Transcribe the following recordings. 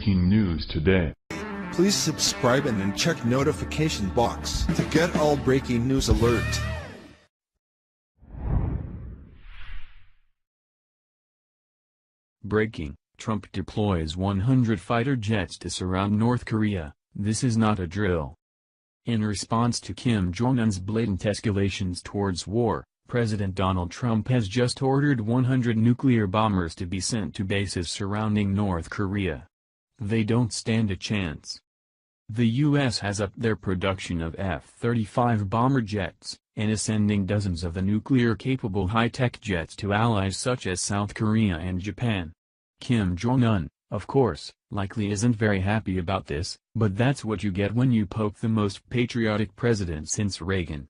breaking news today. Please subscribe and then check notification box to get all breaking news alert. Breaking: Trump deploys 100 fighter jets to surround North Korea. This is not a drill. In response to Kim Jong Un's blatant escalations towards war, President Donald Trump has just ordered 100 nuclear bombers to be sent to bases surrounding North Korea. They don't stand a chance. The U.S. has upped their production of F-35 bomber jets, and is sending dozens of the nuclear-capable high-tech jets to allies such as South Korea and Japan. Kim Jong Un, of course, likely isn't very happy about this, but that's what you get when you poke the most patriotic president since Reagan.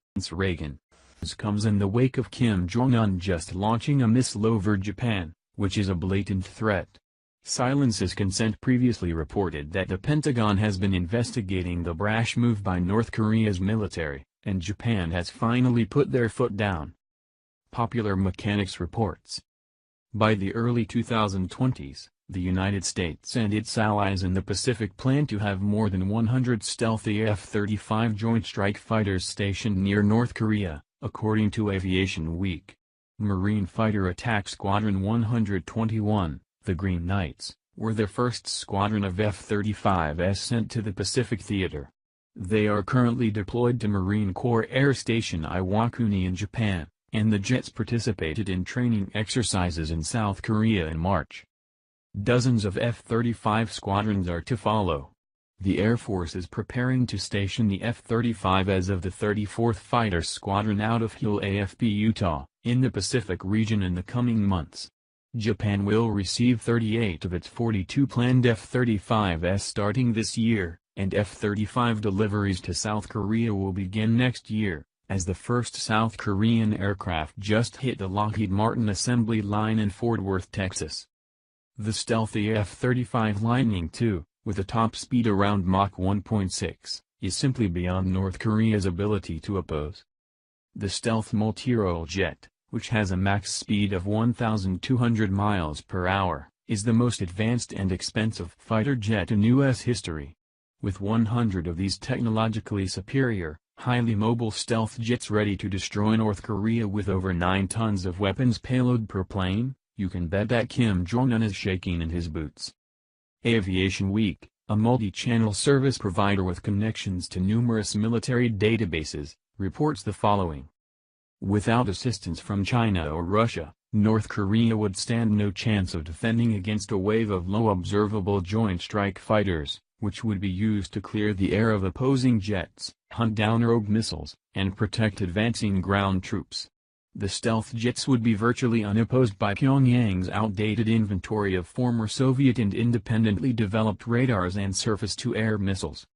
This comes in the wake of Kim Jong Un just launching a missile over Japan, which is a blatant threat. Silence's Consent previously reported that the Pentagon has been investigating the brash move by North Korea's military, and Japan has finally put their foot down. Popular Mechanics reports. By the early 2020s, the United States and its allies in the Pacific plan to have more than 100 stealthy F-35 Joint Strike Fighters stationed near North Korea, according to Aviation Week. Marine Fighter Attack Squadron 121, the Green Knights, were the first squadron of F-35s sent to the Pacific Theater. They are currently deployed to Marine Corps Air Station Iwakuni in Japan, and the jets participated in training exercises in South Korea in March. Dozens of F-35 squadrons are to follow. The Air Force is preparing to station the F-35 as of the 34th Fighter Squadron out of Hill AFP, Utah, in the Pacific region in the coming months. Japan will receive 38 of its 42 planned F-35s starting this year, and F-35 deliveries to South Korea will begin next year, as the first South Korean aircraft just hit the Lockheed Martin assembly line in Fort Worth, Texas. The stealthy F-35 Lightning II, with a top speed around Mach 1.6, is simply beyond North Korea's ability to oppose. The stealth multi-role jet, which has a max speed of 1,200 miles per hour, is the most advanced and expensive fighter jet in U.S. history. With 100 of these technologically superior, highly mobile stealth jets ready to destroy North Korea with over 9 tons of weapons payload per plane, you can bet that Kim Jong Un is shaking in his boots. Aviation Week, a multi-channel service provider with connections to numerous military databases, reports the following. Without assistance from China or Russia, North Korea would stand no chance of defending against a wave of low observable Joint Strike Fighters, which would be used to clear the air of opposing jets, hunt down rogue missiles, and protect advancing ground troops. The stealth jets would be virtually unopposed by Pyongyang's outdated inventory of former Soviet and independently developed radars and surface-to-air missiles.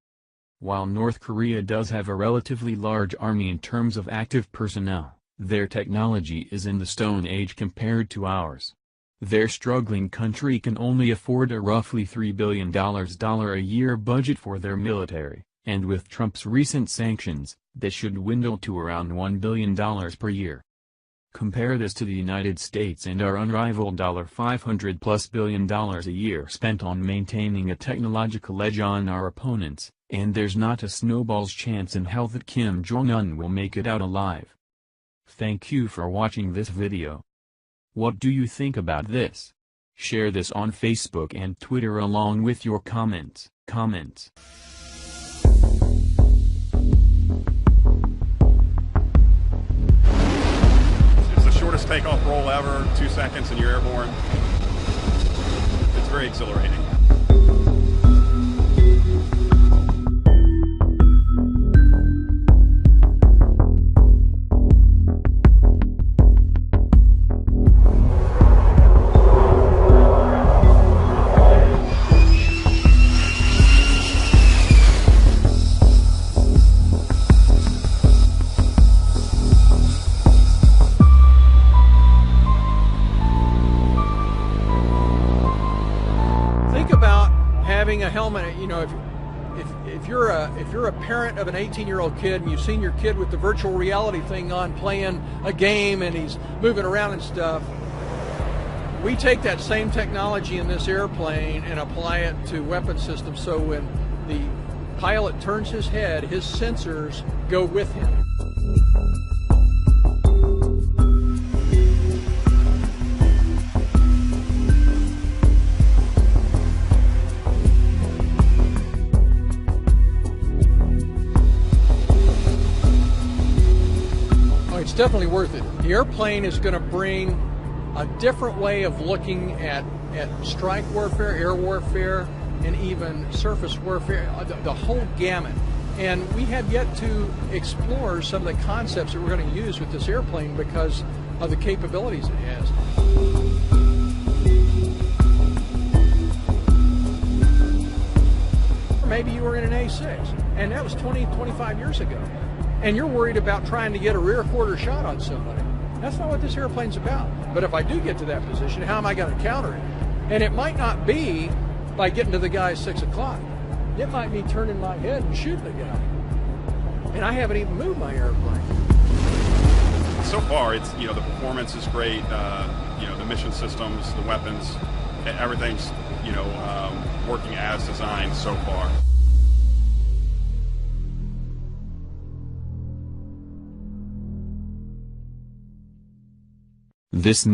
While North Korea does have a relatively large army in terms of active personnel, their technology is in the Stone Age compared to ours. Their struggling country can only afford a roughly $3 billion a year budget for their military, and with Trump's recent sanctions, this should dwindle to around $1 billion per year. Compare this to the United States and our unrivaled $500+ billion a year spent on maintaining a technological edge on our opponents, and there's not a snowball's chance in hell that Kim Jong Un will make it out alive. Thank you for watching this video. What do you think about this? Share this on Facebook and Twitter along with your comments. It's the shortest takeoff roll ever, 2 seconds and you're airborne. It's very exhilarating. Having a helmet, you know, if you're a parent of an 18-year-old kid and you've seen your kid with the virtual reality thing on playing a game and he's moving around and stuff, We take that same technology in this airplane and apply it to weapon systems, so when the pilot turns his head, his sensors go with him. Oh, it's definitely worth it. The airplane is going to bring a different way of looking at strike warfare, air warfare, and even surface warfare, the whole gamut. And we have yet to explore some of the concepts that we're going to use with this airplane because of the capabilities it has. Maybe you were in an A6, and that was 20, 25 years ago, and you're worried about trying to get a rear quarter shot on somebody. That's not what this airplane's about. But if I do get to that position, how am I going to counter it? And it might not be by getting to the guy at 6 o'clock. It might be turning my head and shooting the guy. And I haven't even moved my airplane. So far, it's, the performance is great. The mission systems, the weapons, everything's, working as designed so far. This